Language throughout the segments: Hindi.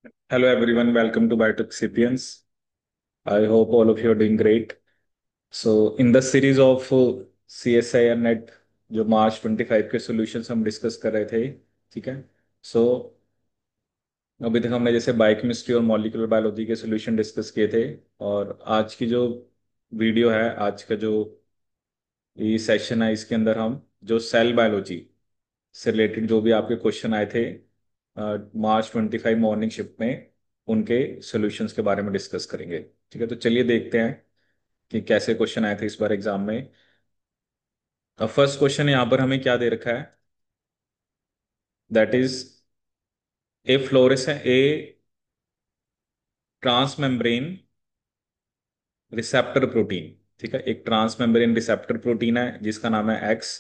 Hello everyone, welcome to Biotech Sapiens. I hope all of you are doing great. So in the series of CSIR net जो मार्च 25 के सॉल्यूशंस हम डिस्कस कर रहे थे, ठीक है। सो अभी तक हमने जैसे बायोकेमिस्ट्री और मॉलिक्यूलर बायोलॉजी के सॉल्यूशन डिस्कस किए थे। और आज की जो वीडियो है, आज का जो ये सेशन है, इसके अंदर हम जो सेल बायोलॉजी से रिलेटेड जो भी आपके क्वेश्चन आए थे मार्च 25 मॉर्निंग शिफ्ट में, उनके सॉल्यूशंस के बारे में डिस्कस करेंगे। ठीक है, तो चलिए देखते हैं कि कैसे क्वेश्चन आए थे इस बार एग्जाम में। अब फर्स्ट क्वेश्चन यहाँ पर हमें क्या दे रखा है, that is a fluorescent A transmembrane receptor protein. ठीक है, एक ट्रांसमेम्ब्रेन रिसेप्टर प्रोटीन है जिसका नाम है एक्स,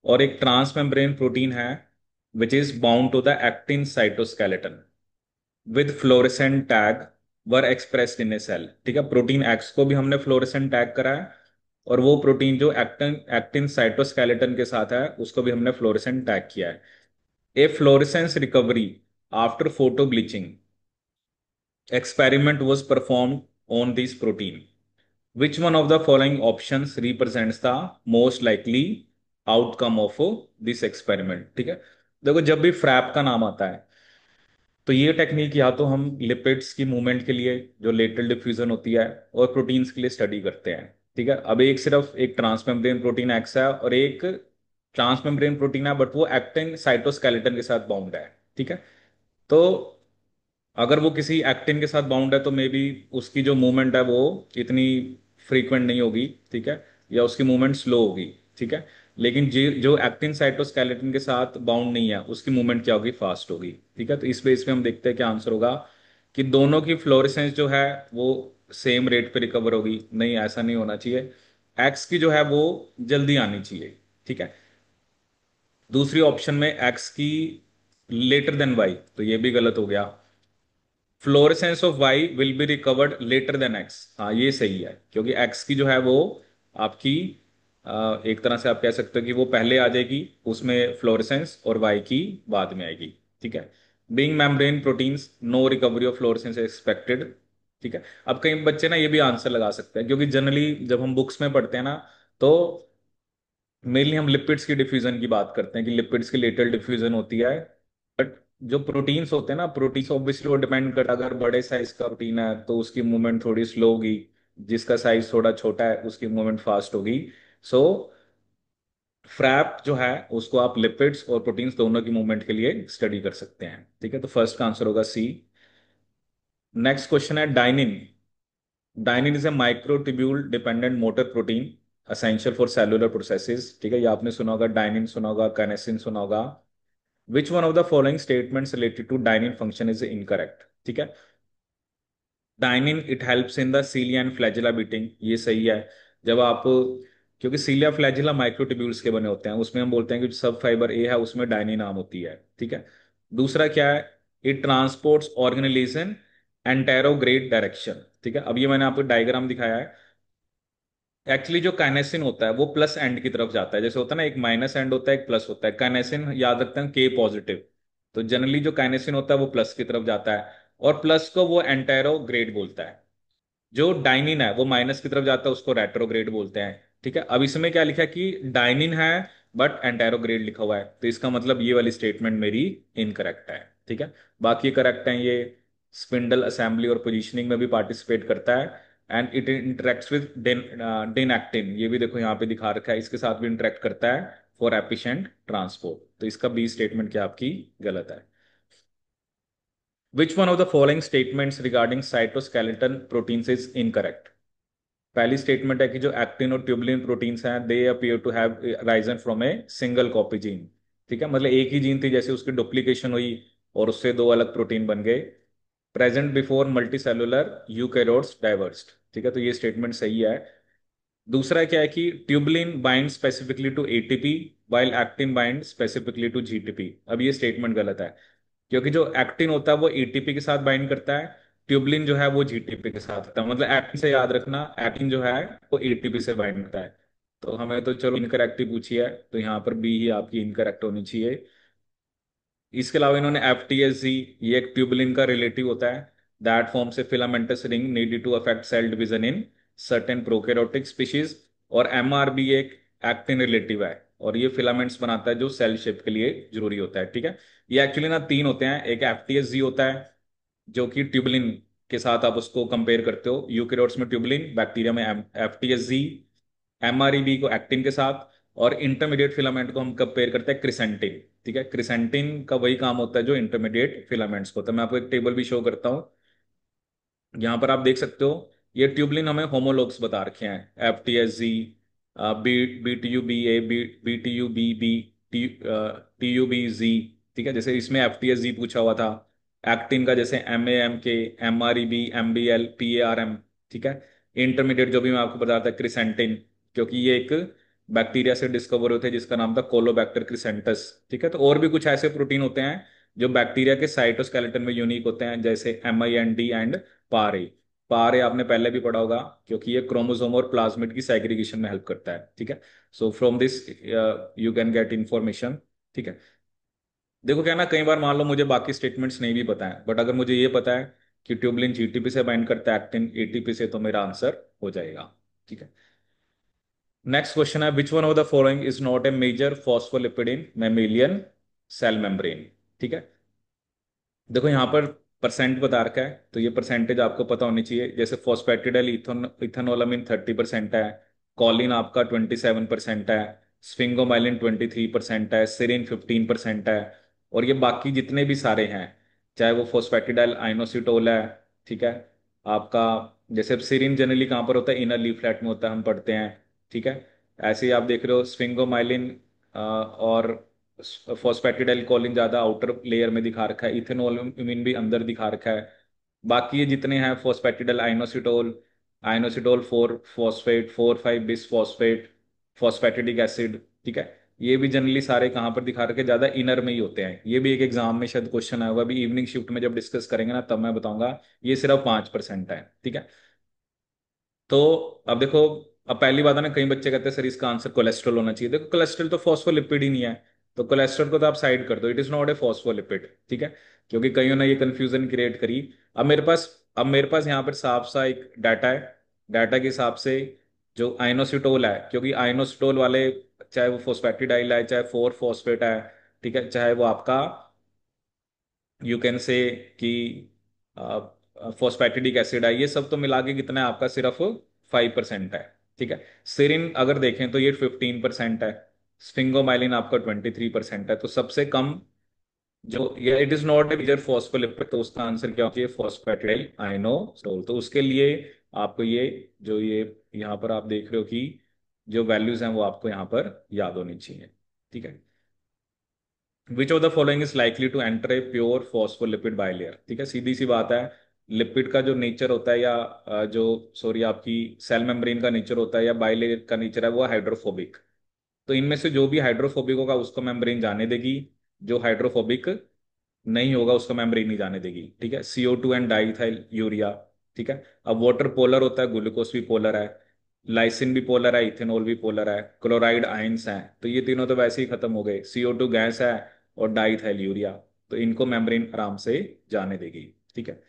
और एक ट्रांसमेम्ब्रेन प्रोटीन है which is bound to the actin cytoskeleton with fluorescent tag were expressed in a cell. ठीक है, प्रोटीन एक्स को भी हमने फ्लोरेसेंट टैग करा है, और वो प्रोटीन जो एक्टिन एक्टिन साइटोस्केलेटन के साथ है उसको भी हमने फ्लोरेसेंट टैग किया है। A fluorescence recovery after photo bleaching experiment was performed on this protein. Which one of the following options represents the most likely outcome of this experiment? ठीक है, देखो जब भी फ्रैप का नाम आता है तो ये टेक्निक या तो हम लिपिड्स की मूवमेंट के लिए जो लेटरल डिफ्यूजन होती है और प्रोटीन्स के लिए स्टडी करते हैं। ठीक है, अब एक सिर्फ एक ट्रांसमेम्ब्रेन प्रोटीन एक्स है और एक ट्रांसमेम्ब्रेन प्रोटीन है, बट वो एक्टिन साइटोस्केलेटन के साथ बाउंड है। ठीक है, तो अगर वो किसी एक्टिन के साथ बाउंड है तो मे बी उसकी जो मूवमेंट है वो इतनी फ्रीक्वेंट नहीं होगी। ठीक है, या उसकी मूवमेंट स्लो होगी। ठीक है, लेकिन जो एक्टिन साइटोस्केलेटन के साथ बाउंड नहीं है उसकी मूवमेंट क्या होगी, फास्ट होगी। ठीक है, तो इस बेस पे हम देखते हैं क्या आंसर होगा, कि दोनों की फ्लोरेसेंस जो है वो सेम रेट पे रिकवर होगी। नहीं, ऐसा नहीं होना चाहिए, एक्स की जो है वो जल्दी आनी चाहिए। ठीक है, दूसरी ऑप्शन में एक्स की लेटर देन वाई, तो ये भी गलत हो गया। Fluorescence of Y will be recovered later than X, हाँ ये सही है, क्योंकि एक्स की जो है वो आपकी एक तरह से आप कह सकते हो कि वो पहले आ जाएगी उसमें फ्लोरेसेंस, और वाई की बाद में आएगी। ठीक है, being membrane proteins no recovery of fluorescence expected. ठीक है, अब कई बच्चे ना ये भी आंसर लगा सकते हैं, क्योंकि जनरली जब हम बुक्स में पढ़ते हैं ना, तो मेनली हम लिपिड्स की डिफ्यूजन की बात करते हैं कि लिपिड्स की लेटरल डिफ्यूजन होती है। बट जो प्रोटीन्स होते हैं ना, प्रोटीन्स ऑब्वियसली वो डिपेंड करता है, अगर बड़े साइज का प्रोटीन है तो उसकी मूवमेंट थोड़ी स्लो होगी, जिसका साइज थोड़ा छोटा है उसकी मूवमेंट फास्ट होगी। सो फ्रैप जो है उसको आप लिपिड्स और प्रोटीन्स दोनों की मूवमेंट के लिए स्टडी कर सकते हैं। ठीक है, तो फर्स्ट का आंसर होगा सी। नेक्स्ट क्वेश्चन है dynein. Dynein is a microtubule dependent motor protein essential for cellular processes. ठीक है, ये आपने सुना होगा, डाइनिन सुना होगा, काइनेसिन सुना होगा। Which one of the following statements related to dynein function is incorrect. ठीक है, dynein it helps in the cilia and flagella beating, ये सही है। जब आप, क्योंकि सीलिया फ्लैजिला माइक्रोट्यूब्यूल्स के बने होते हैं, उसमें हम बोलते हैं कि सब फाइबर ए है उसमें डाइनिन नाम होती है। ठीक है, दूसरा क्या है, it transports organization anterograde direction. ठीक है, अब ये मैंने आपको डायग्राम दिखाया है। एक्चुअली जो काइनेसिन होता है वो प्लस एंड की तरफ जाता है, जैसे होता है ना, एक माइनस एंड होता है एक प्लस होता है। काइनेसिन याद रखते हैं के पॉजिटिव, तो जनरली जो काइनेसिन होता है वो प्लस की तरफ जाता है, और प्लस को वो एंटेरोग्रेड बोलता है। जो डाइनिन है वो माइनस की तरफ जाता है, उसको रेट्रोग्रेड बोलते हैं। ठीक है, अब इसमें क्या लिखा है कि डाइनिन है बट एंटेरोग्रेड लिखा हुआ है, तो इसका मतलब ये वाली स्टेटमेंट मेरी इनकरेक्ट है। ठीक है, बाकी करेक्ट है। ये स्पिंडल असेंबली और पोजीशनिंग में भी पार्टिसिपेट करता है, and it interacts with then actin, ये भी देखो यहाँ पे दिखा रखा है, इसके साथ भी इंटरेक्ट करता है फॉर एफिशिएंट ट्रांसपोर्ट। तो इसका बी स्टेटमेंट क्या आपकी गलत है। Which one of the following statements regarding cytoskeleton proteins is incorrect. पहली स्टेटमेंट है कि जो एक्टिन और ट्यूबुलिन प्रोटीन्स हैं they appear to have risen from a single copy gene. ठीक है, मतलब एक ही जीन थी, जैसे उसकी डुप्लीकेशन हुई और उससे दो अलग प्रोटीन बन गए। Present before multicellular eukaryotes divorced. ठीक है, तो ये स्टेटमेंट सही है। दूसरा क्या है कि tubulin bind specifically to ATP while actin bind specifically to GTP. अब ये स्टेटमेंट गलत है, क्योंकि जो एक्टिन होता है वो एटीपी के साथ बाइंड करता है, ट्यूबलिन जो है वो जीटीपी के साथ होता है। मतलब एक्टिन से याद रखना, एक्टिन जो है वो एटीपी से बाइंड करता है। तो हमें तो चलो इनकरेक्ट ही पूछी है, तो यहाँ पर बी ही आपकी इनकरेक्ट होनी चाहिए। इसके अलावा इन्होंने FTSG, ये एक ट्यूबुलिन का रिलेटिव होता है, that forms a filamentous ring needed to affect cell division in certain prokaryotic species. और MRB एक एक्टिन रिलेटिव है, और ये फिलामेंट्स बनाता है जो सेल शेप के लिए जरूरी होता है, ठीक है। ये एक्चुअली ना तीन होते हैं, एक FTSG होता है जो कि ट्यूबुलिन के साथ आप उसको कंपेयर करते हो, यूकेरियोट्स में ट्यूबुलिन, बैक्टीरिया में FTSG, MREB को एक्टिन के साथ, और इंटरमीडिएट फिलामेंट को हम कंपेयर करते हैं क्रिसेंटिन, ठीक है। क्रिसेंटिन का वही काम होता है जो इंटरमीडिएट फिलामेंट्स को होता है। मैं आपको एक टेबल भी शो करता हूँ, यहाँ पर आप देख सकते हो। ये ट्यूबलिन हमें होमोलॉग्स बता रखे हैं, FTSG, BTUBA, BTUBB, TUBZ, ठीक है। जैसे इसमें FTSG पूछा हुआ था। एक्टिन का जैसे MAMK, MREB, MBL, PARM, ठीक है। इंटरमीडिएट जो भी मैं आपको बता रहा था क्रिसेंटिन, क्योंकि ये एक बैक्टीरिया से डिस्कवर हुए थे जिसका नाम था कोलोबैक्टर क्रिसेंटस, ठीक है। तो और भी कुछ ऐसे प्रोटीन होते हैं जो बैक्टीरिया के साइटोस्केलेटन में यूनिक होते हैं, जैसे MIND एंड पारे। पारे आपने पहले भी पढ़ा होगा, क्योंकि ये क्रोमोसोम और प्लाज्मिड की सेग्रीगेशन में हेल्प करता है, ठीक है। So from this you can get information, ठीक है। देखो क्या ना, कई बार मान लो मुझे बाकी स्टेटमेंट्स नहीं भी पता है, बट अगर मुझे ये पता है कि ट्यूबलिन GTP से बाइंड करता है, एक्टिन ATP से, तो मेरा आंसर हो जाएगा, ठीक है। नेक्स्ट क्वेश्चन है, which one of the following is not a major phospholipid in mammalian cell membrane, ठीक है। देखो यहाँ पर परसेंट बता रखा है, तो ये परसेंटेज आपको पता होनी चाहिए। जैसे फॉस्फेटिडाइल इथेनोलामिन 30% है, कॉलिन आपका 27% है, स्फिंगोमाइलिन 23% है, सिरिन 15% है, और ये बाकी जितने भी सारे हैं, चाहे वो फॉस्फेटिडाइल आइनोसिटोल है, ठीक है आपका। जैसे सिरिन जनरली कहाँ पर होता है, इनर लीफलेट में होता है, हम पढ़ते हैं, ठीक है। ऐसे ही आप देख रहे हो स्फिंगोमाइलिन और फॉस्फेटिडाइल कोलिन ज्यादा आउटर लेयर में दिखा रखा है, इथेनोलुमिन भी अंदर दिखा रखा है। बाकी ये जितने हैं phosphatidyl inositol, inositol 4 phosphate, 4 5 bis phosphate, phosphatidic acid, ठीक है। ये भी जनरली सारे कहाँ पर दिखा रखे हैं, ज्यादा इनर में ही होते हैं। ये भी एक एग्जाम में शायद क्वेश्चन आया होगा, अभी इवनिंग शिफ्ट में जब डिस्कस करेंगे ना तब मैं बताऊंगा। ये सिर्फ 5% है, ठीक है। तो अब देखो, अब पहली बात है ना, कई बच्चे कहते हैं सर इसका आंसर कोलेस्ट्रॉल होना चाहिए। देखो कोलेस्ट्रॉल तो फॉस्फोलिपिड ही नहीं है, तो कोलेस्ट्रॉल को तो आप साइड कर दो, it is not A phospholipid, ठीक है। क्योंकि कईयों ने ये कंफ्यूजन क्रिएट करी। अब मेरे पास यहाँ पर साफ सा एक डाटा है। डाटा के हिसाब से जो आइनोसिटोल है, क्योंकि आइनोसिटोल वाले, चाहे वो फॉस्फेटिडाइल है, चाहे 4 फॉस्फेट है, ठीक है, चाहे वो आपका यू कैन से कि फॉस्फेटिडिक एसिड है, ये सब तो मिला के कितना है आपका, सिर्फ 5% है, ठीक है। सिरिन अगर देखें तो ये 15% है, स्फिंगोमाइलिन आपका 23% है। तो सबसे कम जो ये, it is not a major phospholipid, तो उसका आंसर क्या होती है, फॉस्फेटिडाइल आइनोसोल। तो उसके लिए आपको ये जो ये यहाँ पर आप देख रहे हो कि जो वैल्यूज हैं वो आपको यहाँ पर याद होनी चाहिए, ठीक है। Which of the following is likely to enter a pure phospholipid bilayer, ठीक है। सीधी सी बात है, लिपिड का जो नेचर होता है, या जो सॉरी आपकी सेल मेम्ब्रेन का नेचर होता है, या बाइलेयर का नेचर है, वो हाइड्रोफोबिक। तो इनमें से जो भी हाइड्रोफोबिक होगा उसको मेम्ब्रेन जाने देगी, जो हाइड्रोफोबिक नहीं होगा उसको मेम्ब्रेन नहीं जाने देगी, ठीक है। CO2 एंड डाइथाइल यूरिया, ठीक है। अब वाटर पोलर होता है, ग्लूकोज भी पोलर है, लाइसिन भी पोलर है, इथेनॉल भी पोलर है, क्लोराइड आयंस हैं, तो ये तीनों तो वैसे ही खत्म हो गए। CO2 गैस है, और डाइथाइल यूरिया, तो इनको मेम्ब्रेन आराम से जाने देगी, ठीक है।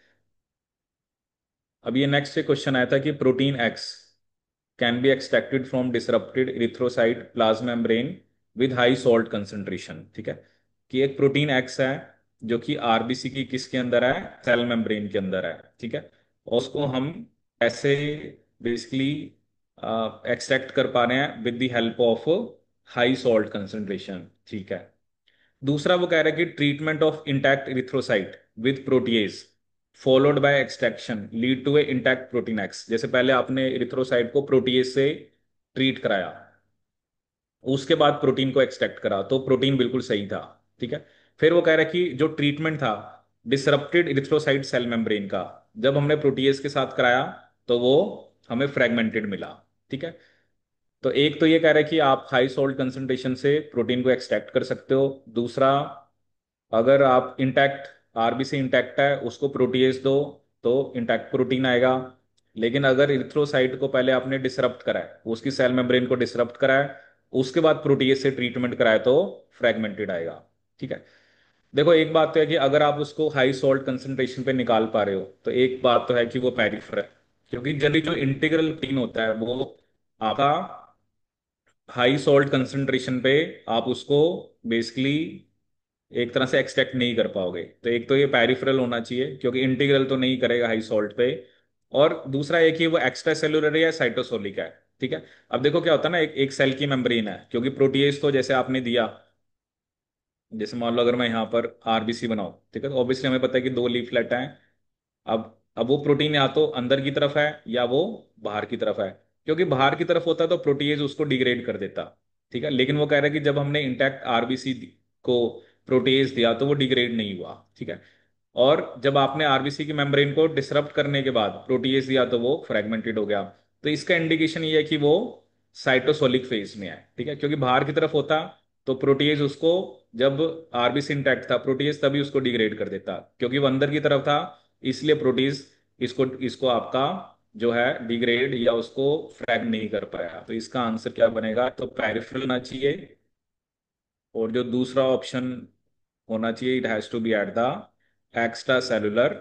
अब ये नेक्स्ट क्वेश्चन आया था कि protein x can be extracted from disrupted erythrocyte plasma membrane with high salt concentration, ठीक है। कि एक प्रोटीन एक्स है जो कि RBC की किसके अंदर है, सेल मेम्ब्रेन के अंदर है, ठीक है। और उसको हम ऐसे बेसिकली एक्सट्रैक्ट कर पा रहे हैं with the help of high salt concentration, ठीक है। दूसरा वो कह रहा है कि treatment of intact erythrocyte with protease followed by extraction lead to a intact protein X. जैसे पहले आपने इरिथ्रोसाइट को प्रोटीएज से ट्रीट कराया, उसके बाद प्रोटीन को एक्सट्रैक्ट करा, तो प्रोटीन बिल्कुल सही था, ठीक है। फिर वो कह रहा है कि जो ट्रीटमेंट था डिसरप्टेड इरिथ्रोसाइट सेल मेम्ब्रेन का, जब हमने प्रोटीएज के साथ कराया तो वो हमें फ्रेगमेंटेड मिला, ठीक है। तो एक तो ये कह रहा है कि आप हाई सोल्ट कंसंट्रेशन से प्रोटीन को एक्सट्रैक्ट कर सकते हो। दूसरा, अगर आप इंटैक्ट RBC इंटैक्ट है उसको प्रोटीएज दो तो इंटैक्ट प्रोटीन आएगा। लेकिन अगर इरिथ्रोसाइट को पहले आपने डिसरप्ट करा है, उसकी सेल मेम्ब्रेन को डिसरप्ट करा है, उसके बाद प्रोटीएज से ट्रीटमेंट कराया, तो फ्रेगमेंटेड आएगा, ठीक है। देखो एक बात तो है कि अगर आप उसको हाई सॉल्ट कंसंट्रेशन पे निकाल पा रहे हो तो एक बात तो है कि वो पेरिफेरल है, क्योंकि जनरली जो इंटीग्रल प्रोटीन होता है वो आपका हाई सॉल्ट कंसंट्रेशन पे आप उसको बेसिकली एक तरह से एक्सट्रैक्ट नहीं कर पाओगे। तो एक तो ये पेरिफेरल होना चाहिए, क्योंकि इंटीग्रल तो नहीं करेगा हाई सॉल्ट पे। और दूसरा एक ही वो एक्स्ट्रा सेलुलर है या साइटोसोलिक है। ठीक है। अब देखो क्या होता है ना, एक सेल की मेम्ब्रेन है, क्योंकि प्रोटीएज तो जैसे आपने दिया, जैसे मान लो अगर मैं यहाँ पर आरबीसी बनाऊं, ठीक है, तो ऑब्वियसली हमें पता है कि दो लीफलेट हैं। अब वो प्रोटीन या तो अंदर की तरफ है या वो बाहर की तरफ है। क्योंकि बाहर की तरफ होता तो प्रोटीएज उसको डिग्रेड कर देता। ठीक है, लेकिन वो कह रहा है कि जब हमने इंटैक्ट आरबीसी को प्रोटीएज दिया तो वो डिग्रेड नहीं हुआ। ठीक है। और जब आपने आरबीसी की मेम्ब्रेन को डिसरप्ट करने के बाद प्रोटीएज दिया तो वो फ्रेगमेंटेड हो गया। तो इसका इंडिकेशन ये है कि वो साइटोसोलिक फेज में है। ठीक है, क्योंकि बाहर की तरफ होता तो प्रोटीएज उसको, जब आरबीसी इंटैक्ट था प्रोटीएज तभी उसको डिग्रेड कर देता, क्योंकि वो अंदर की तरफ था, इसलिए प्रोटीज इसको इसको आपका जो है डिग्रेड या उसको फ्रैग नहीं कर पाया। तो इसका आंसर क्या बनेगा, तो पेरिफेरल होना चाहिए। और जो दूसरा ऑप्शन होना चाहिए, it has to be at the extracellular,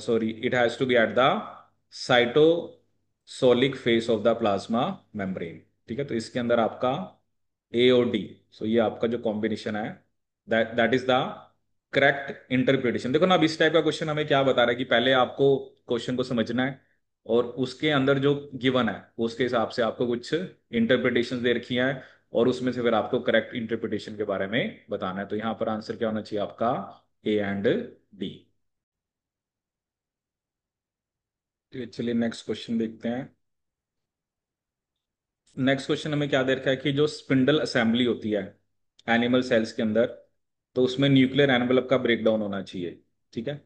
sorry, it has to be at the cytosolic face of the plasma membrane. ठीक है, तो इसके अंदर आपका ए और डी, सो ये आपका जो कॉम्बिनेशन है, that that is the correct interpretation. देखो ना, अब इस टाइप का क्वेश्चन हमें क्या बता रहा है कि पहले आपको क्वेश्चन को समझना है, और उसके अंदर जो गिवन है उसके हिसाब से आपको कुछ इंटरप्रिटेशन दे रखी हैं, और उसमें से फिर आपको करेक्ट इंटरप्रिटेशन के बारे में बताना है। तो यहाँ पर आंसर क्या होना चाहिए आपका, ए एंड डी। चलिए नेक्स्ट क्वेश्चन देखते हैं। नेक्स्ट क्वेश्चन हमें क्या दे रखा है कि जो स्पिंडल असेंबली होती है एनिमल सेल्स के अंदर, तो उसमें न्यूक्लियर एनवेलप का ब्रेकडाउन होना चाहिए। ठीक है।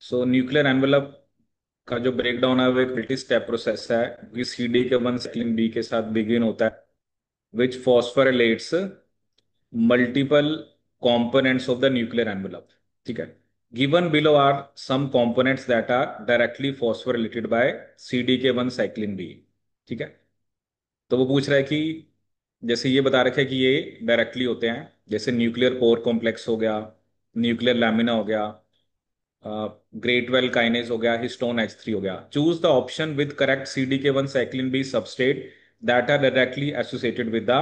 सो न्यूक्लियर एनवेलप का जो ब्रेकडाउन है वो एक मल्टी स्टेप प्रोसेस है, कि सीडी के वन साइक्लिन बी के साथ बिगिन होता है, विच फॉस्फोरिलेट्स multiple components of the nuclear envelope। ठीक है। Given below are some components that are directly phosphorylated by CDK1 cyclin B। ठीक है। तो वो पूछ रहा है कि जैसे ये बता रखा है कि ये डायरेक्टली होते हैं, जैसे न्यूक्लियर कोर कॉम्प्लेक्स हो गया, न्यूक्लियर लैमिना हो गया, ग्रेट वेल काइनेज हो गया, हिस्टोन H3 हो गया। Choose the option with correct CDK1 cyclin B substrate that are directly associated with the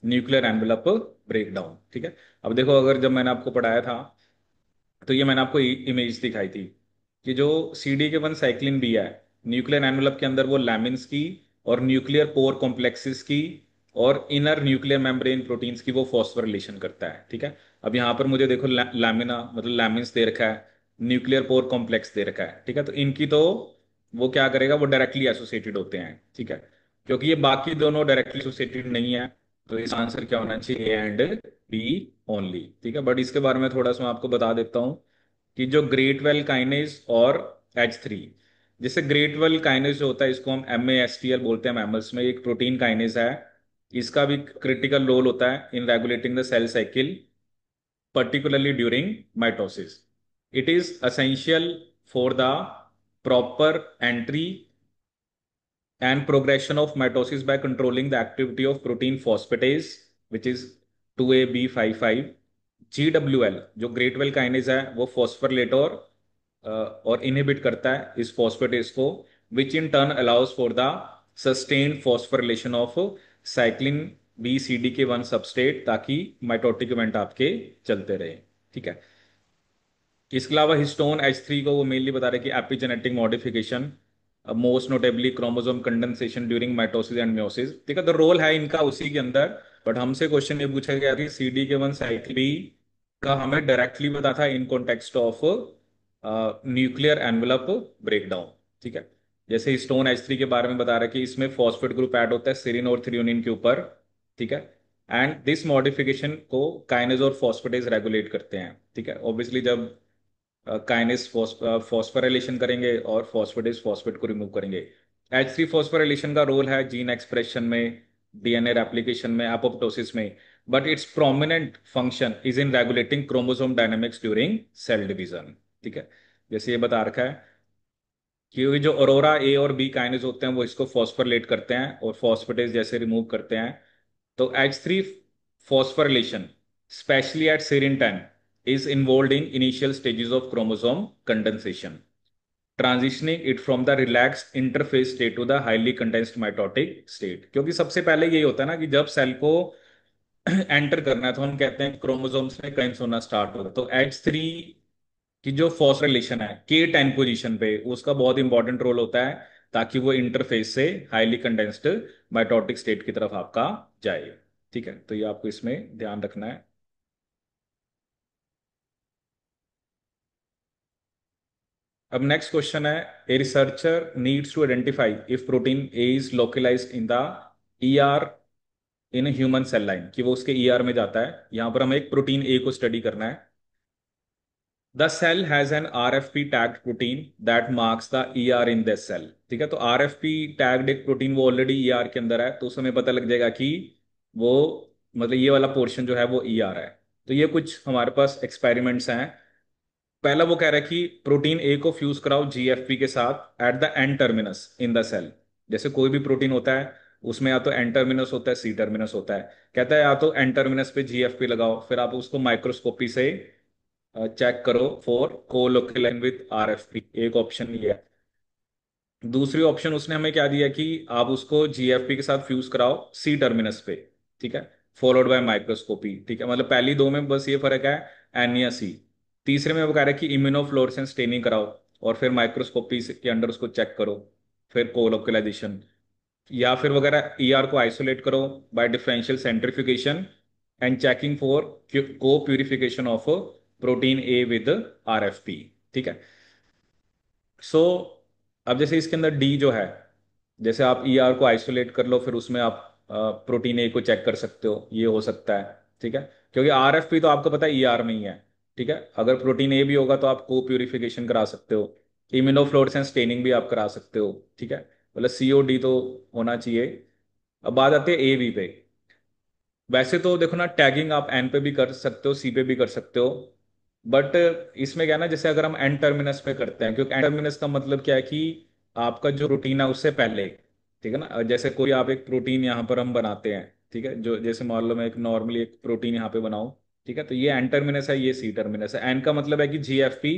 nuclear envelope breakdown. ठीक है। अब देखो, अगर जब मैंने आपको पढ़ाया था तो ये मैंने आपको इमेज दिखाई थी कि जो CDK1 साइक्लिन बी है, न्यूक्लियर एनवेलप के अंदर वो लैमिन्स की और न्यूक्लियर पोर कॉम्प्लेक्सेस की और इनर न्यूक्लियर मेम्ब्रेन प्रोटीन्स की वो फॉस्फोरिलेशन करता है। ठीक है। अब यहाँ पर मुझे देखो लैमिना मतलब लैमिन्स दे रखा है, न्यूक्लियर पोर कॉम्प्लेक्स दे रखा है। ठीक है, तो इनकी तो वो क्या करेगा, वो डायरेक्टली एसोसिएटेड होते हैं। ठीक है, क्योंकि ये बाकी दोनों डायरेक्टली एसोसिएटेड नहीं है। तो इसका आंसर क्या होना चाहिए, ए एंड बी ओनली। ठीक है, बट इसके बारे में थोड़ा सा मैं आपको बता देता हूँ कि जो ग्रेट वेल काइनेज और H3, जैसे ग्रेट वेल काइनेज जो होता है इसको हम MASTL बोलते हैं मैमल्स में, एक प्रोटीन काइनेज है। इसका भी क्रिटिकल रोल होता है in regulating the cell cycle, particularly during mitosis. It is essential for the proper entry and progression of mitosis by controlling the activity of protein phosphatase, which is 2AB55। GWL जो ग्रेट वेल काइनेज है वो फॉस्फोरिलेट और इनहिबिट करता है इस फॉस्फेटेज को, which in turn allows for the sustained phosphorylation of cyclin BCDK1 substrate, ताकि माइटोटिक इवेंट आपके चलते रहे। ठीक है। इसके अलावा हिस्टोन H3 को वो मेनली बता रहे हैं कि epigenetic modification, most notably chromosome condensation during mitosis and meiosis. ठीक है, तो रोल है इनका उसी के अंदर। बट हमसे क्वेश्चन ये पूछा गया कि CDK1 साइकिल बी का हमें डायरेक्टली बता था in context of nuclear envelope breakdown. ठीक है, जैसे हिस्टोन H3 के बारे में बता रहा है कि इसमें फॉस्फेट ग्रुप ऐड होता है सेरिन और थ्रियोनिन के ऊपर। ठीक है, एंड दिस मॉडिफिकेशन को काइनेज और फॉस्फेटेज रेगुलेट करते हैं। ठीक है, ऑब्वियसली जब काइनेस फॉस्फोराइलेशन करेंगे और फॉस्फेटेज फॉस्फेट को रिमूव करेंगे। H3 फॉस्फोराइलेशन का रोल है जीन एक्सप्रेशन में, DNA रेप्लिकेशन में, एपोप्टोसिस में। But its prominent function is in regulating chromosome dynamics during cell division. ठीक है, जैसे ये बता रखा है कि जो अरोरा ए और बी काइनेज होते हैं वो इसको फॉस्फोरिलेट करते हैं और फॉस्फेटेज जैसे रिमूव करते हैं। तो H3 phosphorylation specially at serine 10 is involved in initial stages of chromosome condensation, transitioning it from the relaxed interphase state to the highly condensed mitotic state। क्योंकि सबसे पहले यही होता है ना कि जब सेल को एंटर करना है तो हम कहते हैं क्रोमोसोम्स में कंडेंस होना स्टार्ट होगा। तो H3 की जो फॉस्फोरिलेशन है K10 पोजीशन पे, उसका बहुत इंपॉर्टेंट रोल होता है ताकि वो इंटरफेस से हाईली कंडेंस्ड माइटोटिक स्टेट की तरफ आपका जाए। ठीक है, तो ये आपको इसमें ध्यान रखना है। अब नेक्स्ट क्वेश्चन है, a researcher needs to identify if protein A is localized in the ER in human cell line, कि वो उसके ईआर में जाता है। यहां पर हमें एक प्रोटीन ए को स्टडी करना है। The cell has an R F P tagged protein that marks the E R in this cell. ठीक है, तो आर एफ पी टैग्ड एक प्रोटीन वो ऑलरेडी ई आर के अंदर है, तो उसमें पता लग जाएगा कि वो मतलब ये वाला पोर्शन जो है वो ई आर है। तो ये कुछ हमारे पास एक्सपेरिमेंट्स हैं। पहला वो कह रहा है कि प्रोटीन ए को फ्यूज कराओ जीएफपी के साथ at the N terminus in the cell. जैसे कोई भी प्रोटीन होता है उसमें या तो एन टर्मिनस होता है, सी टर्मिनस होता है। कहता है या तो एन टर्मिनस पे जीएफपी लगाओ, फिर आप उसको माइक्रोस्कोपी से चेक करो फॉर कोलोकलाइन विद आरएफपी। एक ऑप्शन ये है। दूसरी ऑप्शन उसने हमें क्या दिया कि आप उसको जीएफपी के साथ फ्यूज कराओ सी टर्मिनस पे। ठीक है, फॉलोड बाय माइक्रोस्कोपी। ठीक है, मतलब पहली दो में बस ये फर्क है, एन या सी। तीसरे में वो कह रहा है कि इम्यूनोफ्लोरेसेंस स्टेनिंग कराओ और फिर माइक्रोस्कोपी के अंडर उसको चेक करो, फिर कोलोकलाइजेशन। या फिर वगैरह ईआर को आइसोलेट करो by differential centrifugation and checking for copurification of protein A with RFP. ठीक है, सो अब जैसे इसके अंदर डी जो है, जैसे आप ईआर को आइसोलेट कर लो फिर उसमें आप प्रोटीन ए को चेक कर सकते हो, ये हो सकता है। ठीक है, क्योंकि आरएफपी तो आपको पता है ईआर में ही है। ठीक है, अगर प्रोटीन ए भी होगा तो आप को प्यूरिफिकेशन करा सकते हो, इम्यूनोफ्लोरेसेंस स्टेनिंग भी आप करा सकते हो। ठीक है, मतलब सीओडी तो होना चाहिए। अब बात आती है ए बी पे। वैसे तो देखो ना, टैगिंग आप एन पे भी कर सकते हो, सी पे भी कर सकते हो, बट इसमें क्या है ना, जैसे अगर हम एन टर्मिनस पे करते हैं, क्योंकि एन टर्मिनस का मतलब क्या है कि आपका जो प्रोटीन है उससे पहले। ठीक है ना, जैसे कोई आप एक प्रोटीन यहाँ पर हम बनाते हैं, ठीक है, जो जैसे मान लो मैं एक नॉर्मली एक प्रोटीन यहाँ पे बनाऊं। ठीक है, तो ये एन टर्मिनस है, ये सी टर्मिनस है। एन का मतलब है कि जीएफपी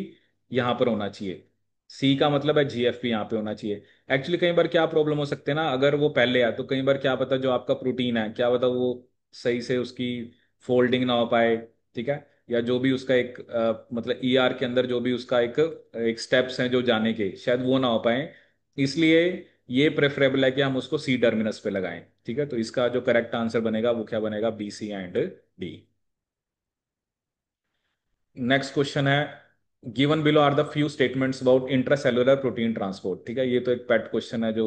यहाँ पर होना चाहिए, सी का मतलब है जीएफपी यहाँ पे होना चाहिए। एक्चुअली कई बार क्या प्रॉब्लम हो सकते हैं ना, अगर वो पहले है तो कई बार क्या पता जो आपका प्रोटीन है क्या पता वो सही से उसकी फोल्डिंग ना हो पाए। ठीक है, या जो भी उसका एक मतलब ईआर के अंदर जो भी उसका एक स्टेप्स हैं जो जाने के, शायद वो ना हो पाए। इसलिए ये प्रेफरेबल है कि हम उसको सी टर्मिनस पे लगाएं। ठीक है, तो इसका जो करेक्ट आंसर बनेगा वो क्या बनेगा, B C and D. Next question है, given below are the few statements about intracellular protein transport. ठीक है, ये तो एक पेट क्वेश्चन है जो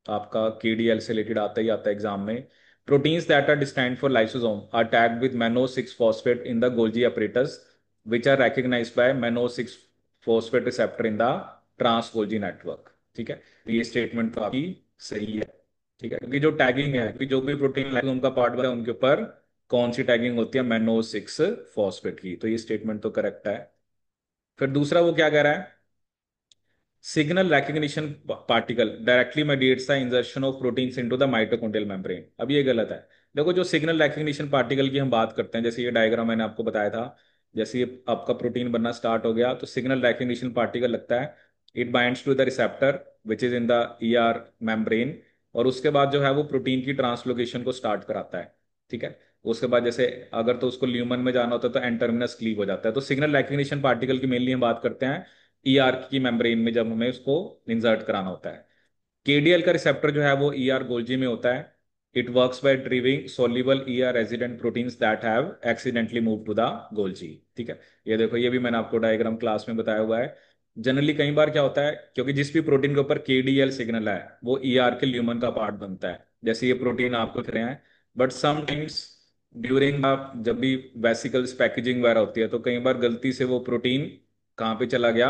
आपका केडीएल से रिलेटेड आता ही आता है एग्जाम में। Proteins that are destined for lysosome are tagged with mannose 6 phosphate in the Golgi apparatus which are recognized by mannose 6 phosphate receptor in the trans Golgi network. ठीक है, तो ये स्टेटमेंट तो आपकी सही है। ठीक है, क्योंकि जो टैगिंग है कि जो भी प्रोटीन लाइसोसोम का पार्ट बना है उनके ऊपर कौन सी टैगिंग होती है, मैनो 6 फॉस्फेट की। तो ये स्टेटमेंट तो करेक्ट है। फिर दूसरा वो क्या कह रहा है, signal recognition particle directly mediates the insertion of proteins into the mitochondrial membrane। अब ये गलत है। देखो जो सिग्नल recognition पार्टिकल की हम बात करते हैं, जैसे ये डायग्राम मैंने आपको बताया था, जैसे ये आपका प्रोटीन बनना स्टार्ट हो गया तो सिग्नल recognition पार्टिकल लगता है। It binds to the receptor which is in the ER membrane, और उसके बाद जो है वो प्रोटीन की ट्रांसलोकेशन को स्टार्ट कराता है। ठीक है, उसके बाद जैसे अगर तो उसको ल्यूमन में जाना होता है तो एन टर्मिनस क्लीव हो जाता है। तो सिग्नल recognition पार्टिकल की मेनली हम बात करते हैं ईआर की मेम्ब्रेन में जब हमें उसको इंसर्ट कराना होता है। केडीएल का रिसेप्टर जो है वो ईआर गोल्जी में होता है। It works by retrieving soluble ER resident proteins that have accidentally move to the Golgi. ठीक है, ये देखो ये भी मैंने आपको डायग्राम क्लास में बताया हुआ है। जनरली कई बार क्या होता है, क्योंकि जिस भी प्रोटीन के ऊपर केडीएल सिग्नल है वो ईआर के ल्यूमन का पार्ट बनता है, जैसे ये प्रोटीन आपको दिख रहे हैं। बट समटाइम्स ड्यूरिंग जब भी वेसिकल्स पैकेजिंग वगैरह होती है तो कई बार गलती से वो प्रोटीन कहाँ पे चला गया,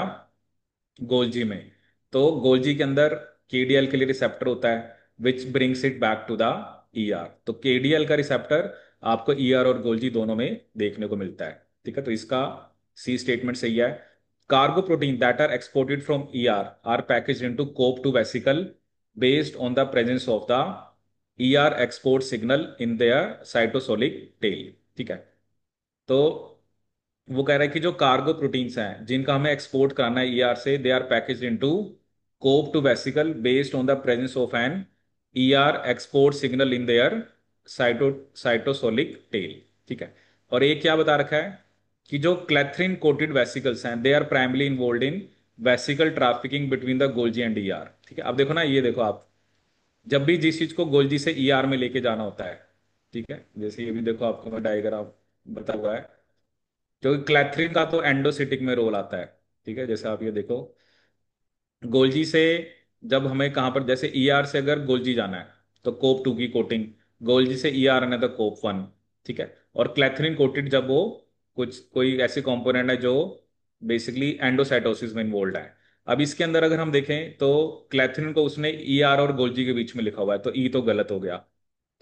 गोल्जी में। तो गोल्जी के अंदर केडीएल के लिए रिसेप्टर होता है which brings it back to the ER. तो केडीएल का रिसेप्टर आपको ईआर और गोल्जी दोनों में देखने को मिलता है। ठीक है, तो इसका सी स्टेटमेंट सही है। Cargo protein that are exported from ER are packaged into COP two vesicle based on the presence of the ER export signal in their cytosolic tail. ठीक है, तो वो कह रहा है कि जो कार्गो प्रोटीन्स हैं जिनका हमें एक्सपोर्ट कराना है ईआर से, they are packaged into COP two vesicle based on the presence of an ER export signal in their cyto cytosolic tail. ठीक है। और एक क्या बता रखा है कि जो क्लैथरिन कोटेड वेसिकल्स हैं they are primarily involve in vesicle trafficking between the Golgi and ER. ठीक है। अब देखो ना, ये देखो आप, जब भी जिस चीज को गोल्जी से ईआर में लेके जाना होता है, ठीक है, जैसे ये भी देखो आपको मैं डायग्राम बता हुआ है, क्योंकि क्लैथरिन का तो एंडोसिटिक में रोल आता है। ठीक है, जैसे आप ये देखो, गोल्जी से जब हमें कहाँ पर, जैसे ईआर से अगर गोल्जी जाना है तो कोप 2 की कोटिंग, गोल्जी से ईआर आना है तो कोप 1। ठीक है। और क्लैथरिन कोटेड जब वो कुछ कोई ऐसे कंपोनेंट है जो बेसिकली एंडोसाइटोसिस में इन्वॉल्व है। अब इसके अंदर अगर हम देखें तो क्लैथरिन को उसने ईआर और गोल्जी के बीच में लिखा हुआ है, तो ई तो गलत हो गया।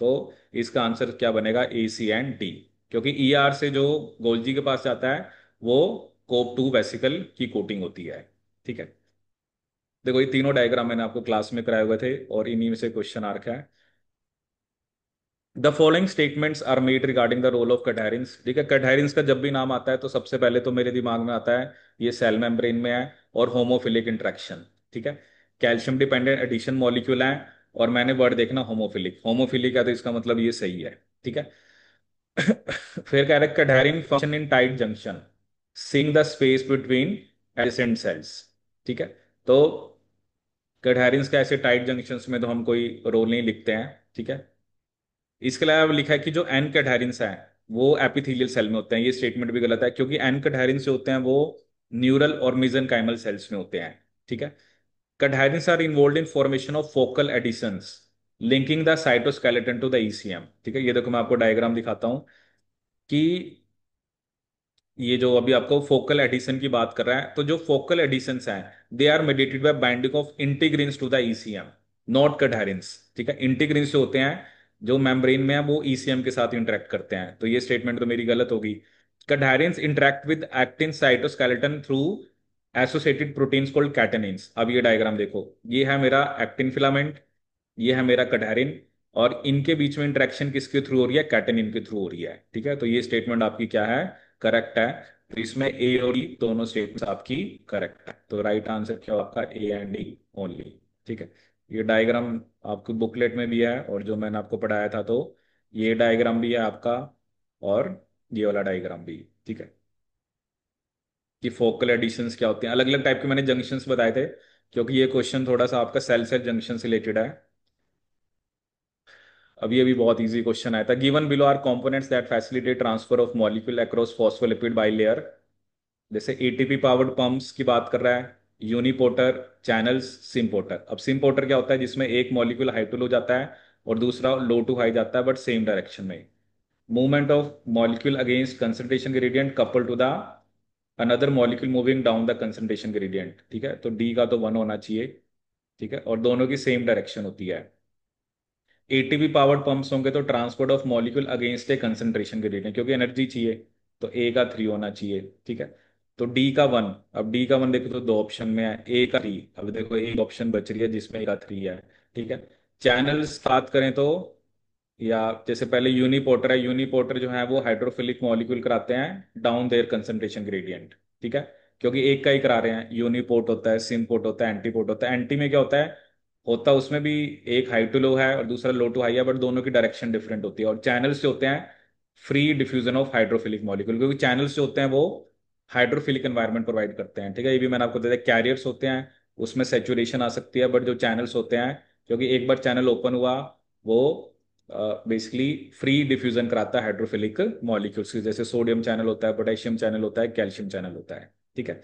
तो इसका आंसर क्या बनेगा, ए सी एंड डी। क्योंकि ईआर से जो गोल्जी के पास जाता है वो कोप 2 वेसिकल की कोटिंग होती है। ठीक है। देखो ये तीनों डायग्राम मैंने आपको क्लास में कराए हुए थे और इन्हीं में से क्वेश्चन आ रखा है। The following statements are made regarding the role of cadherins. ठीक है, कैटहायरिन्स का जब भी नाम आता है तो सबसे पहले तो मेरे दिमाग में आता है ये सेल मेम्ब्रेन में है और होमोफिलिक इंट्रैक्शन। ठीक है, कैल्शियम डिपेंडेंट एडिशन मॉलिक्यूल है, और मैंने वर्ड देखना होमोफिलिक, होमोफिलिक है तो इसका मतलब ये सही है। ठीक है। फिर कह रहे cadherin function in tight junction, sealing the space between adjacent cells. ठीक है। तो कैटहायरिन्स का ऐसे टाइट जंक्शंस में तो हम कोई रोल नहीं लिखते हैं। ठीक है। इसके अलावा लिखा है कि जो एन कैटहायरिन्स हैं वो एपिथेलियल सेल में होते हैं। ये स्टेटमेंट भी गलत है, क्योंकि एन कैटहायरिन्स जो होते हैं वो न्यूरल और मेसेनकाइमल सेल्स में होते हैं। ठीक है। Cadherins are involve in formation of focal adhesions linking the cytoskeleton to the ECM. ठीक है, ये देखो मैं आपको डायग्राम दिखाता हूं कि ये जो अभी आपको फोकल एडिशन की बात कर रहा है, तो जो फोकल एडिशंस हैं they are mediated by binding of integrins to the ECM, not cadherins. ठीक है, इंटीग्रिन्स जो होते हैं जो मेम्ब्रेन में है वो ईसीएम के साथ इंटरेक्ट करते हैं, तो ये स्टेटमेंट तो मेरी गलत होगी। Cadherins interact with actin cytoskeleton through associated proteins called catenins. अब ये डायग्राम देखो, ये है मेरा एक्टिन फिलामेंट, ये है मेरा कैटहायरिन, और इनके बीच में इंटरेक्शन किसके थ्रू हो रही है, कैटेनिन के थ्रू हो रही है। ठीक है, तो ये स्टेटमेंट आपकी क्या है, करेक्ट है। तो इसमें ए और ई दोनों स्टेटमेंट्स आपकी करेक्ट है, तो राइट आंसर क्या होगा आपका, ए एंड डी ओनली। ठीक है। ये डायग्राम आपको बुकलेट में भी है और जो मैंने आपको पढ़ाया था, तो ये डायग्राम भी है आपका और ये वाला डायग्राम भी। ठीक है, कि फोकल एडिशंस क्या होते हैं, अलग अलग टाइप के मैंने जंक्शंस बताए थे, क्योंकि ये क्वेश्चन थोड़ा सा आपका सेल सेल जंक्शन से रिलेटेड है। अभी अभी बहुत इजी क्वेश्चन आया था, given below are components that facilitate transfer of molecule across phospholipid bilayer. जैसे एटीपी पावर्ड पंप्स की बात कर रहा है, यूनिपोर्टर, चैनल्स, सिम्पोर्टर। अब सिम्पोर्टर क्या होता है, जिसमें एक मॉलिक्यूल हाई टू लो जाता है और दूसरा लो टू हाई जाता है बट सेम डायरेक्शन में। Movement of molecule against concentration gradient couple to the another molecule moving down the concentration gradient. ठीक है, तो डी का तो 1 होना चाहिए। ठीक है, और दोनों की सेम डायरेक्शन होती है। एटीपी पावर्ड पंप्स होंगे तो transport of molecule against A concentration gradient, क्योंकि एनर्जी चाहिए, तो ए का 3 होना चाहिए। ठीक है, तो डी का 1। अब डी का 1 देखो तो दो ऑप्शन में है, ए का 3। अब देखो एक ऑप्शन बच रही है जिसमें ए का 3 है। ठीक है। चैनल्स बात करें तो, या जैसे पहले यूनिपोर्टर है, यूनिपोर्टर जो है वो हाइड्रोफिलिक मॉलिक्यूल कराते हैं डाउन देयर कंसंट्रेशन ग्रेडियंट। ठीक है, क्योंकि एक का ही करा रहे हैं, यूनिपोर्ट होता है, सिमपोर्ट होता है, एंटीपोर्ट होता है। एंटी में क्या होता है, होता उसमें भी एक हाई टू लो है और दूसरा लो टू हाई है, बट दोनों की डायरेक्शन डिफरेंट होती है। और चैनल्स जो होते हैं free diffusion of hydrophilic molecule, क्योंकि चैनल्स जो होते हैं वो हाइड्रोफिलिक एनवायरनमेंट प्रोवाइड करते हैं। ठीक है, ये भी मैंने आपको बताया, कैरियर्स होते हैं उसमें सेचुरेशन आ सकती है, बट जो चैनल्स होते हैं, क्योंकि एक बार चैनल ओपन हुआ वो बेसिकली फ्री डिफ्यूजन कराता है हाइड्रोफिलिक मॉलिक्यूल्स की, जैसे सोडियम चैनल होता है, पोटेशियम चैनल होता है, कैल्शियम चैनल होता है। ठीक है।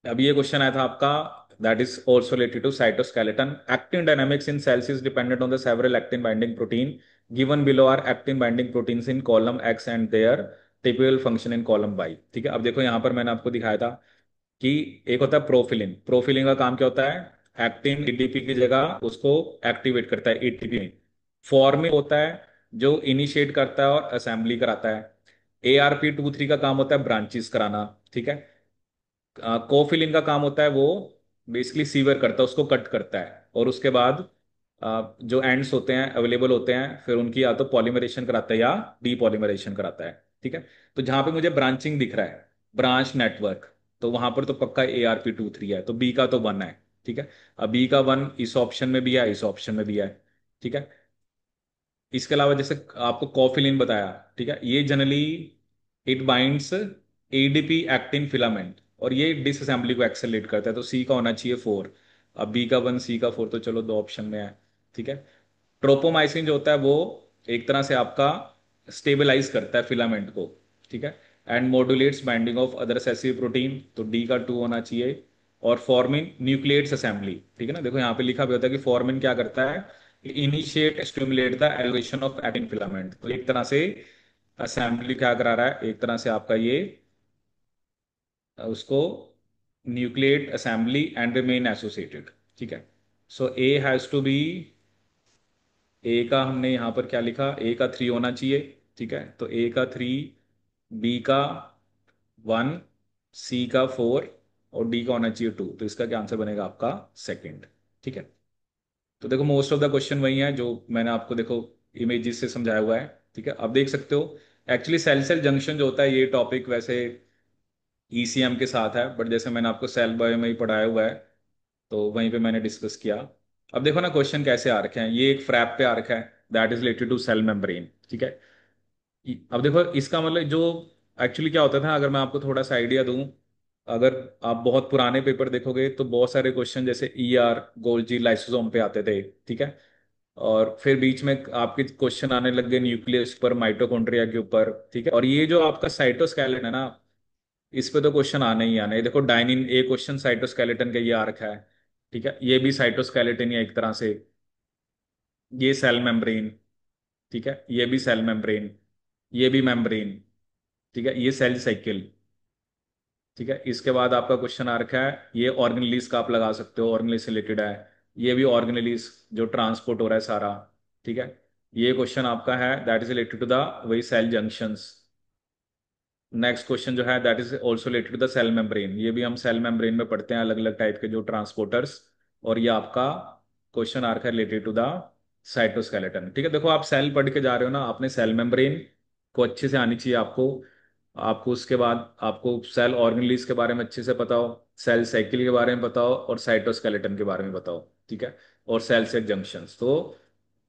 अब ये क्वेश्चन आया था आपका, that is also related to cytoskeleton. Actin dynamics in cells is dependent on the several actin binding protein, given below are actin binding proteins in column X and their typical function in column Y. ठीक है, अब देखो यहाँ पर मैंने आपको दिखाया था कि एक होता है प्रोफिलिन। प्रोफिलिन का काम क्या होता है, एक्टिन एडीपी की जगह उसको एक्टिवेट करता है एटीपी में। फॉर्मिन होता है जो इनिशिएट करता है और असेंबली कराता है। ARP23 का काम होता है ब्रांचेस कराना। ठीक है। कोफिलिन का काम होता है वो बेसिकली सीवर करता है, उसको कट करता है, और उसके बाद जो एंड्स होते हैं अवेलेबल होते हैं, फिर उनकी या तो पॉलीमरेशन कराता है या डीपॉलीमरेशन कराता है। ठीक है। तो जहां पे मुझे ब्रांचिंग दिख रहा है, ब्रांच नेटवर्क, तो वहां पर तो पक्का ARP23 है, तो बी का तो 1 है। ठीक है। अब बी का 1 इस ऑप्शन में भी है, इस ऑप्शन में भी है। ठीक है। इसके अलावा जैसे आपको कॉफिलिन बताया, ठीक है, ये generally it binds ADP actin filament, और ये डिसअसेंबली को एक्सेलरेट करता है, तो सी का होना चाहिए 4। अब बी का 1, सी का 4, तो चलो दो ऑप्शन में है। ठीक है। ट्रोपोमाइसिन जो होता है वो एक तरह से आपका स्टेबलाइज करता है फिलामेंट को। ठीक है। And modulates binding of other adhesive protein, तो डी का 2 होना चाहिए। और फॉर्मिन न्यूक्लियेट्स असेंबली, ठीक है ना, देखो यहाँ पे लिखा भी होता है कि फॉर्मिन क्या करता है, initiate stimulate the elevation of actin filament, तो एक तरह से असेंबली क्या करा रहा है, एक तरह से आपका ये उसको nucleate assembly and remain associated. ठीक है। सो ए हैज टू बी, ए का हमने यहाँ पर क्या लिखा, ए का 3 होना चाहिए। ठीक है। तो ए का 3, बी का 1, सी का 4, और डी का होना चाहिए 2, तो इसका क्या आंसर बनेगा आपका सेकंड। ठीक है। तो देखो मोस्ट ऑफ द क्वेश्चन वही है जो मैंने आपको देखो इमेजेस से समझाया हुआ है। ठीक है। अब देख सकते हो एक्चुअली सेल सेल जंक्शन जो होता है, ये टॉपिक वैसे ECM के साथ है, बट जैसे मैंने आपको सेल बायो में ही पढ़ाया हुआ है, तो वहीं पे मैंने डिस्कस किया। अब देखो ना क्वेश्चन कैसे आ रखे हैं, ये एक फ्रैप पे आ रखा है, that is related to cell membrane. ठीक है। अब देखो इसका मतलब जो एक्चुअली क्या होता था, अगर मैं आपको थोड़ा सा आइडिया दूं, अगर आप बहुत पुराने पेपर देखोगे तो बहुत सारे क्वेश्चन जैसे ER गोल्जी लाइसोसोम पे आते थे। ठीक है। और फिर बीच में आपके क्वेश्चन आने लग गए न्यूक्लियस पर, माइटोकॉन्ड्रिया के ऊपर। ठीक है। और ये जो आपका साइटोस्केलेटन है ना, इस पे तो क्वेश्चन आने ही आने हैं। देखो डाइनिन ए क्वेश्चन साइटोस्केलेटन का ये आ रखा है। ठीक है। ये भी साइटोस्केलेटन ही है एक तरह से, ये सेल मेम्ब्रेन। ठीक है। ये भी सेल मेम्ब्रेन, ये भी मेम्ब्रेन। ठीक है। ये सेल साइकिल। ठीक है। इसके बाद आपका क्वेश्चन आ रखा है, ये ऑर्गेनेलिस का आप लगा सकते हो, ऑर्गेनेलिस से रिलेटेड है। ये भी ऑर्गेनेलिस जो ट्रांसपोर्ट हो रहा है सारा। ठीक है। ये क्वेश्चन आपका है that is related to the वही सेल जंक्शंस। नेक्स्ट क्वेश्चन जो है that is also related to the cell membrane, ये भी हम सेल मेम्ब्रेन में पढ़ते हैं अलग अलग टाइप के जो ट्रांसपोर्टर्स। और ये आपका क्वेश्चन आ रखा है रिलेटेड टू द साइटोस्केलेटन। ठीक है। देखो आप सेल पढ़ के जा रहे हो ना, आपने सेल मेम्ब्रेन को अच्छे से आनी चाहिए आपको। आपको उसके बाद आपको सेल ऑर्गेनेलिस के बारे में अच्छे से पता हो, सेल साइकिल के बारे में बताओ, और साइटोस्केलेटन के बारे में बताओ। ठीक है। और सेल से जंक्शंस, तो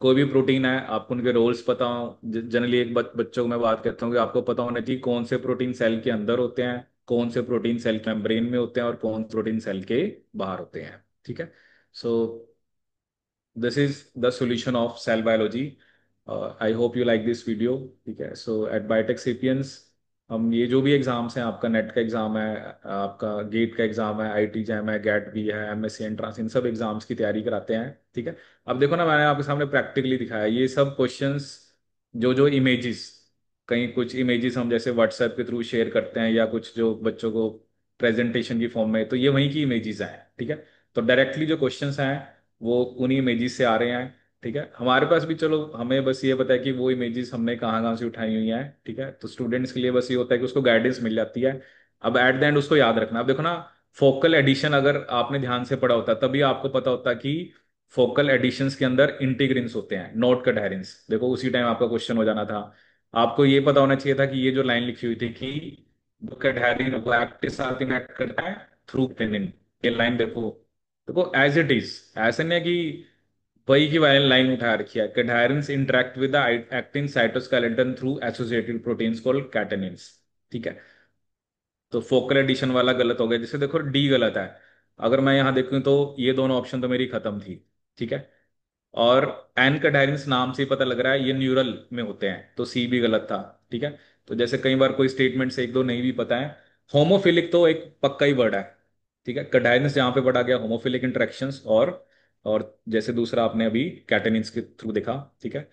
कोई भी प्रोटीन है आपको उनके रोल्स पता हो। जनरली एक बच्चों को मैं बात करता हूँ कि आपको पता होना चाहिए कौन से प्रोटीन सेल के अंदर होते हैं, कौन से प्रोटीन सेल के मेम्ब्रेन में होते हैं, और कौन से प्रोटीन सेल के बाहर होते हैं। ठीक है। So this is the solution of cell biology. I hope you like this video. ठीक है। सो एट बायोटेक सेपियंस हम ये जो भी एग्जाम्स हैं, आपका नेट का एग्जाम है, आपका गेट का एग्जाम है, IT जैम है, गैट भी है, MSc एंट्रांस, इन सब एग्जाम्स की तैयारी कराते हैं। ठीक है। अब देखो ना मैंने आपके सामने प्रैक्टिकली दिखाया ये सब क्वेश्चंस, जो जो इमेजेस, कहीं कुछ इमेजेस हम जैसे व्हाट्सएप के थ्रू शेयर करते हैं, या कुछ जो बच्चों को प्रेजेंटेशन की फॉर्म में, तो ये वहीं की इमेजेस हैं। ठीक है। तो डायरेक्टली जो क्वेश्चंस हैं वो उन्हीं इमेजेस से आ रहे हैं। ठीक है। हमारे पास भी चलो हमें बस ये पता है कि वो इमेजेस हमने कहाँ कहाँ से उठाई हुई हैं। ठीक है। तो स्टूडेंट्स के लिए बस ये होता है कि उसको गाइडेंस मिल जाती है। अब एट द एंड उसको याद रखना। अब देखो ना, फोकल एडिशन अगर आपने ध्यान से पढ़ा होता तभी आपको पता होता कि फोकल एडिशंस के अंदर इंटीग्रिन्स होते हैं, नॉट कटहरेंस। देखो उसी टाइम आपका क्वेश्चन हो जाना था। आपको ये पता होना चाहिए था कि ये जो लाइन लिखी हुई थी कि कैडहेरिन वो एक्टिव साथ इंटरेक्ट करता है थ्रू टेनिन, ये लाइन देखो। देखो एज इट इज, ऐसा नहीं है कि वही की वायरल लाइन उठा रखी है, cadherins interact with the actin cytoskeleton through associated proteins called catenins. ठीक है। तो फोकल एडिशन वाला गलत हो गया, जैसे देखो डी गलत है। अगर मैं यहां देखूं तो ये दोनों ऑप्शन तो मेरी खत्म थी। ठीक है। और एन कैडहेरिन्स नाम से ही पता लग रहा है ये न्यूरल में होते हैं, तो सी भी गलत था। ठीक है। तो जैसे कई बार कोई स्टेटमेंट से एक दो नहीं भी पता है, होमोफिलिक तो एक पक्का ही वर्ड है। ठीक है। कैडहेरिन्स जहां पे पढ़ा गया होमोफिलिक इंटरेक्शंस, और जैसे दूसरा आपने अभी कैटेनिन्स के थ्रू देखा। ठीक है।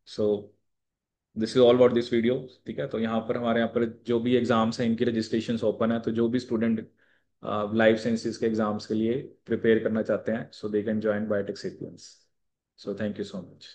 So this is all about this video. ठीक है। तो यहाँ पर हमारे यहाँ पर जो भी एग्जाम्स हैं इनकी रजिस्ट्रेशन ओपन है, तो जो भी स्टूडेंट लाइफ साइंसेज के एग्जाम्स के लिए प्रिपेयर करना चाहते हैं, so they can join Biotech Sapiens. So thank you so much.